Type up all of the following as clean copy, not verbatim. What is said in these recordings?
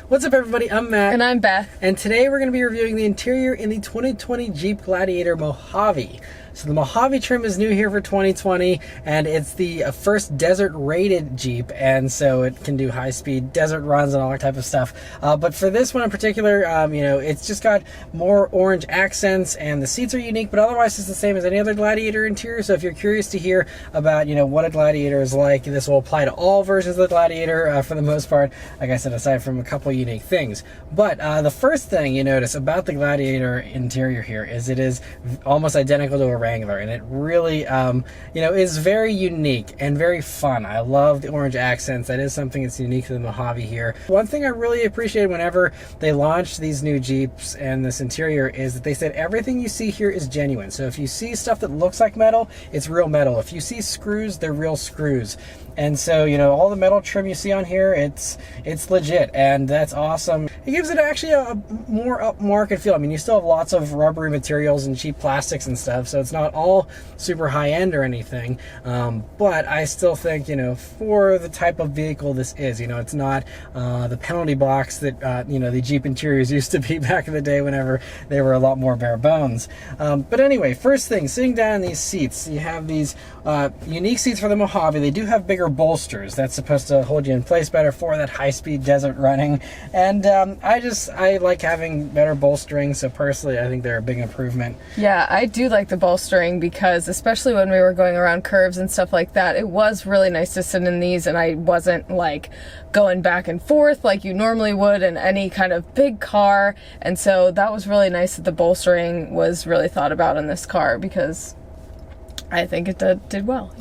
What's up, everybody? I'm Matt. And I'm Beth. And today we're going to be reviewing the interior in the 2020 Jeep Gladiator Mojave. So the Mojave trim is new here for 2020, and it's the first desert-rated Jeep, and so it can do high-speed desert runs and all that type of stuff. But for this one in particular, it's just got more orange accents, and the seats are unique, but otherwise it's the same as any other Gladiator interior. So if you're curious to hear about, what a Gladiator is like, this will apply to all versions of the Gladiator for the most part, like I said, aside from a couple unique things. But the first thing you notice about the Gladiator interior here is it is almost identical to a Wrangler, and it really is very unique and very fun. I love the orange accents. That is something that's unique to the Mojave here. One thing I really appreciate whenever they launched these new Jeeps and this interior is that they said everything you see here is genuine. So if you see stuff that looks like metal, it's real metal. If you see screws, they're real screws. And so, all the metal trim you see on here, it's legit, and that's awesome. It gives it actually a more upmarket feel. I mean, you still have lots of rubbery materials and cheap plastics and stuff, so it's not all super high-end or anything. But I still think, for the type of vehicle this is, it's not the penalty box that, the Jeep interiors used to be back in the day whenever they were a lot more bare bones. But anyway, first thing, sitting down in these seats, you have these unique seats for the Mojave. They do have bigger bolsters. That's supposed to hold you in place better for that high-speed desert running. And I like having better bolstering, so personally I think they're a big improvement. Yeah, I do like the bolstering because especially when we were going around curves and stuff like that, it was really nice to sit in these and I wasn't like going back and forth like you normally would in any kind of big car. And so that was really nice that the bolstering was really thought about in this car because I think it did well,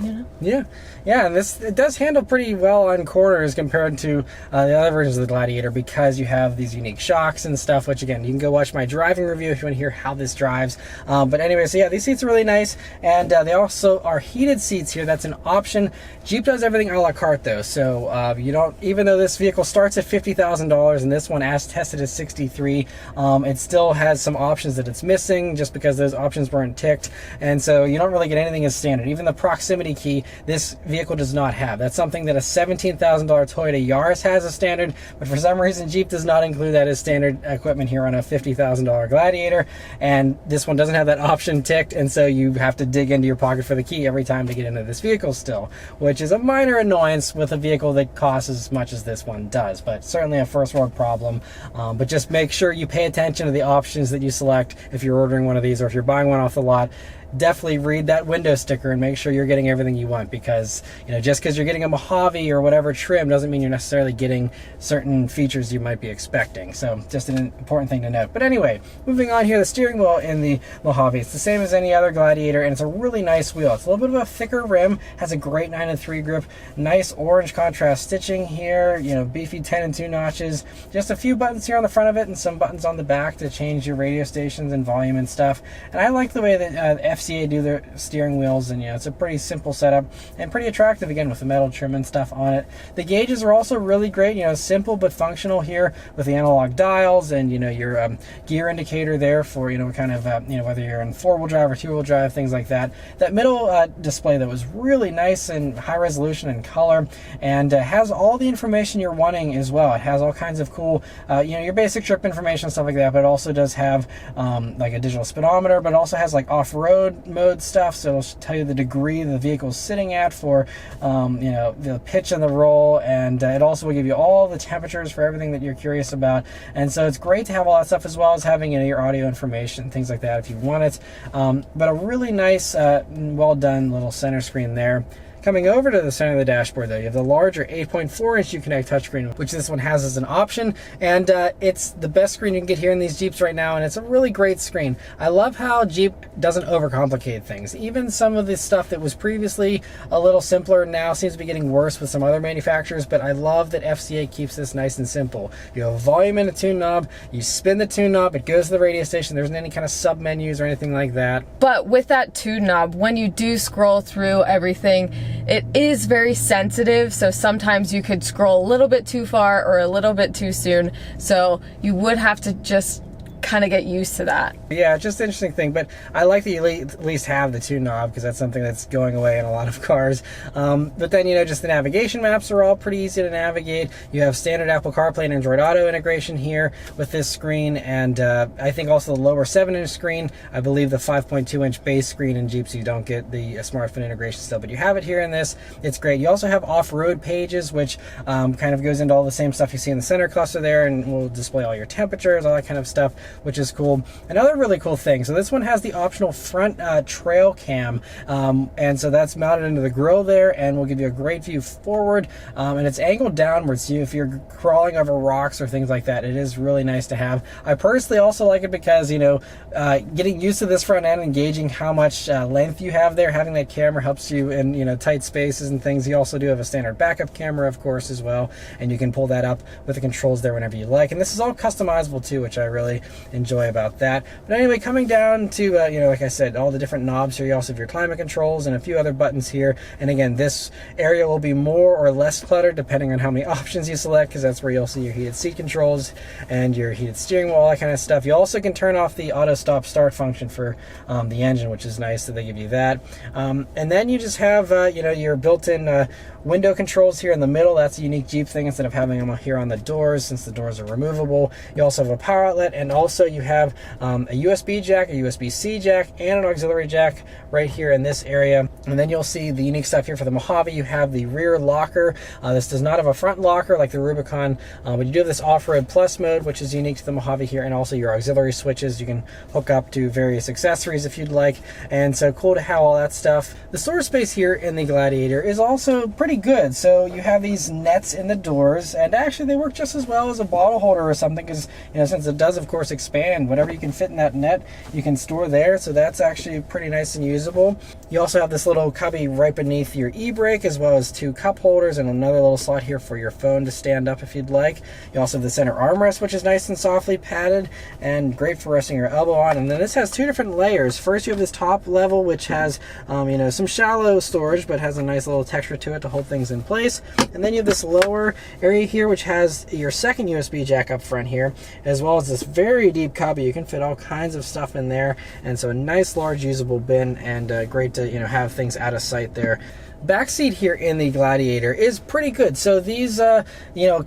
Yeah, and it does handle pretty well on corners compared to the other versions of the Gladiator because you have these unique shocks and stuff, which again, you can go watch my driving review if you want to hear how this drives. But anyway, so yeah, these seats are really nice, and they also are heated seats here. That's an option. Jeep does everything a la carte though, so you don't, even though this vehicle starts at $50,000 and this one as tested is $63,000, it still has some options that it's missing just because those options weren't ticked, and so you don't really get anything as standard. Even the proximity key, this vehicle does not have. That's something that a $17,000 Toyota Yaris has as standard, but for some reason Jeep does not include that as standard equipment here on a $50,000 Gladiator, and this one doesn't have that option ticked, and so you have to dig into your pocket for the key every time to get into this vehicle still, which is a minor annoyance with a vehicle that costs as much as this one does, but certainly a first world problem. But just make sure you pay attention to the options that you select if you're ordering one of these or if you're buying one off the lot. Definitely read that window sticker and make sure you're getting everything you want, because just because you're getting a Mojave or whatever trim doesn't mean you're necessarily getting certain features you might be expecting. So just an important thing to note. But anyway, moving on here, the steering wheel in the Mojave, it's the same as any other Gladiator, and it's a really nice wheel. It's a little bit of a thicker rim, has a great 9-3 grip, nice orange contrast stitching here, beefy 10 and 2 notches, just a few buttons here on the front of it and some buttons on the back to change your radio stations and volume and stuff. And I like the way that FCA do their steering wheels, and it's a pretty simple setup and pretty attractive, again, with the metal trim and stuff on it. The gauges are also really great, simple but functional here with the analog dials and your gear indicator there for kind of whether you're in 4-wheel drive or 2-wheel drive, things like that. That middle display that was really nice and high resolution and color, and has all the information you're wanting as well. It has all kinds of cool your basic trip information, stuff like that, but it also does have like a digital speedometer, but it also has like off-road mode stuff, so it'll tell you the degree the vehicle's sitting at for the pitch and the roll, and it also will give you all the temperatures for everything that you're curious about. And so it's great to have all that stuff, as well as having your audio information, things like that if you want it. But a really nice well done little center screen there. Coming over to the center of the dashboard, though, you have the larger 8.4-inch Uconnect touchscreen, which this one has as an option, and it's the best screen you can get here in these Jeeps right now, and it's a really great screen. I love how Jeep doesn't overcomplicate things. Even some of the stuff that was previously a little simpler now seems to be getting worse with some other manufacturers, but I love that FCA keeps this nice and simple. You have a volume and a tune knob, you spin the tune knob, it goes to the radio station, there isn't any kind of sub-menus or anything like that. But with that tune knob, when you do scroll through everything, it is very sensitive, so sometimes you could scroll a little bit too far or a little bit too soon, so you would have to just kind of get used to that. Yeah, just an interesting thing, but I like that you at least have the 2 knob, because that's something that's going away in a lot of cars. But then, just the navigation maps are all pretty easy to navigate. You have standard Apple CarPlay and Android Auto integration here with this screen, and I think also the lower 7-inch screen. I believe the 5.2-inch base screen in Jeeps, you don't get the smartphone integration still, but you have it here in this. It's great. You also have off-road pages, which kind of goes into all the same stuff you see in the center cluster there, and will display all your temperatures, all that kind of stuff, which is cool. Another really cool thing, so this one has the optional front trail cam, and so that's mounted into the grille there, and will give you a great view forward, and it's angled downwards, so if you're crawling over rocks or things like that, it is really nice to have. I personally also like it because, getting used to this front end and gauging how much length you have there, having that camera helps you in, tight spaces and things. You also do have a standard backup camera, of course, as well, and you can pull that up with the controls there whenever you like, and this is all customizable too, which I really enjoy about that. But anyway, coming down to like I said, all the different knobs here. You also have your climate controls and a few other buttons here, and again, this area will be more or less cluttered depending on how many options you select, because that's where you'll see your heated seat controls and your heated steering wheel, all that kind of stuff. You also can turn off the auto stop start function for the engine, which is nice that they give you that. And then you just have your built-in window controls here in the middle. That's a unique Jeep thing, instead of having them here on the doors, since the doors are removable. You also have a power outlet, and also you have a USB jack, a USB-C jack, and an auxiliary jack right here in this area. And then you'll see the unique stuff here for the Mojave. You have the rear locker. This does not have a front locker like the Rubicon, but you do have this off-road plus mode, which is unique to the Mojave here, and also your auxiliary switches you can hook up to various accessories if you'd like, and so cool to have all that stuff. The storage space here in the Gladiator is also pretty good. So you have these nets in the doors, and actually they work just as well as a bottle holder or something, because since it does of course expand, whatever you can fit in that net you can store there, so that's actually pretty nice and usable. You also have this little cubby right beneath your e-brake, as well as 2 cup holders and another little slot here for your phone to stand up if you'd like. You also have the center armrest, which is nice and softly padded and great for resting your elbow on. And then this has 2 different layers. First you have this top level, which has some shallow storage, but has a nice little texture to it to hold things in place. And then you have this lower area here, which has your second USB jack up front here, as well as this very deep cubby. You can fit all kinds of stuff in there, and so a nice large usable bin, and great to have things out of sight there. Back seat here in the Gladiator is pretty good. So these, can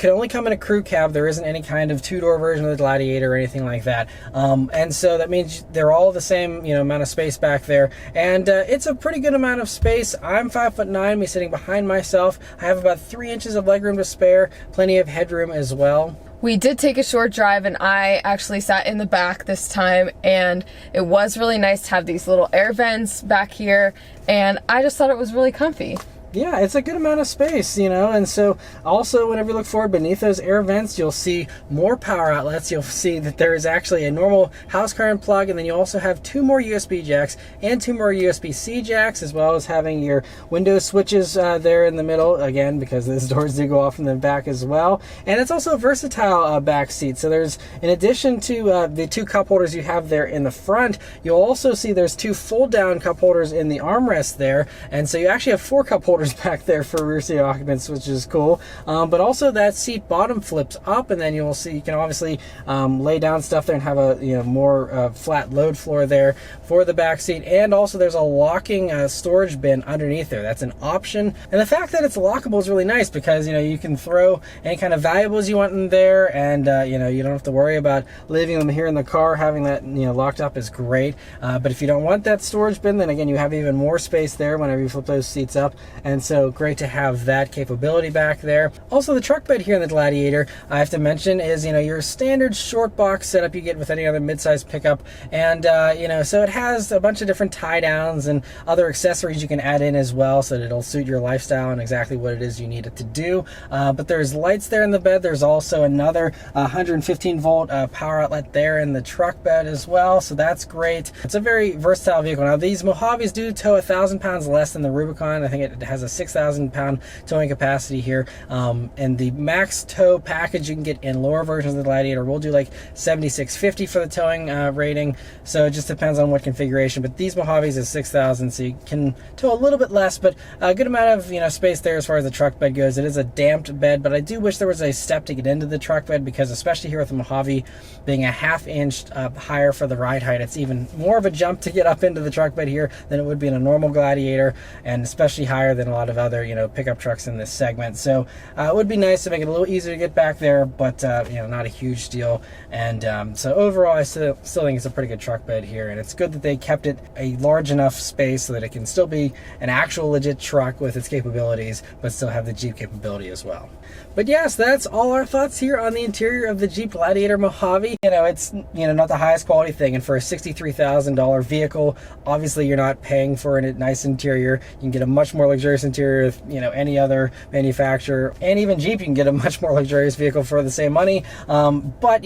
only come in a crew cab. There isn't any kind of 2-door version of the Gladiator or anything like that. And so that means they're all the same, amount of space back there. And it's a pretty good amount of space. I'm 5'9", me sitting behind myself. I have about 3 inches of legroom to spare, plenty of headroom as well. We did take a short drive, and I actually sat in the back this time, and it was really nice to have these little air vents back here, and I just thought it was really comfy. Yeah, it's a good amount of space, and so also whenever you look forward beneath those air vents, you'll see more power outlets. You'll see that there is actually a normal house current plug, and then you also have 2 more USB jacks and 2 more USB-C jacks, as well as having your window switches there in the middle, again, because those doors do go off in the back as well. And it's also a versatile back seat. So there's, in addition to the 2 cup holders you have there in the front, you'll also see there's 2 fold-down cup holders in the armrest there, and so you actually have 4 cup holders back there for rear seat occupants, which is cool. But also that seat bottom flips up, and then you'll see you can obviously lay down stuff there and have a more flat load floor there for the back seat. And also there's a locking storage bin underneath there. That's an option, and the fact that it's lockable is really nice, because you can throw any kind of valuables you want in there, and you don't have to worry about leaving them here in the car. Having that locked up is great. But if you don't want that storage bin, then again you have even more space there whenever you flip those seats up. And so great to have that capability back there. Also, the truck bed here in the Gladiator, I have to mention, is your standard short box setup you get with any other midsize pickup. And so it has a bunch of different tie downs and other accessories you can add in as well, so that it'll suit your lifestyle and exactly what it is you need it to do. But there's lights there in the bed. There's also another 115 volt power outlet there in the truck bed as well, so that's great. It's a very versatile vehicle. Now these Mojaves do tow 1,000 pounds less than the Rubicon. I think it has has a 6,000 pound towing capacity here, and the max tow package you can get in lower versions of the Gladiator will do like 7,650 for the towing rating, so it just depends on what configuration. But these Mojaves is 6,000, so you can tow a little bit less, but a good amount of space there as far as the truck bed goes. It is a damped bed, but I do wish there was a step to get into the truck bed, because especially here with the Mojave being a ½ inch higher for the ride height, it's even more of a jump to get up into the truck bed here than it would be in a normal Gladiator, and especially higher than a lot of other pickup trucks in this segment. So it would be nice to make it a little easier to get back there, but not a huge deal. And so overall, I still think it's a pretty good truck bed here, and it's good that they kept it a large enough space so that it can still be an actual legit truck with its capabilities, but still have the Jeep capability as well. But yes, that's all our thoughts here on the interior of the Jeep Gladiator Mojave. It's not the highest quality thing, and for a $63,000 vehicle, obviously you're not paying for a nice interior. You can get a much more luxurious interior with any other manufacturer, and even Jeep, you can get a much more luxurious vehicle for the same money. But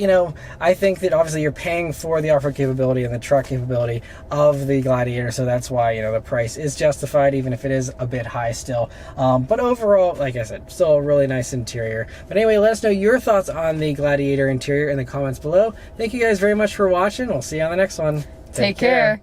I think that obviously you're paying for the off-road capability and the truck capability of the Gladiator, so that's why the price is justified, even if it is a bit high still. But overall, like I said, still a really nice interior. But anyway, let us know your thoughts on the Gladiator interior in the comments below. Thank you guys very much for watching. We'll see you on the next one. Take care.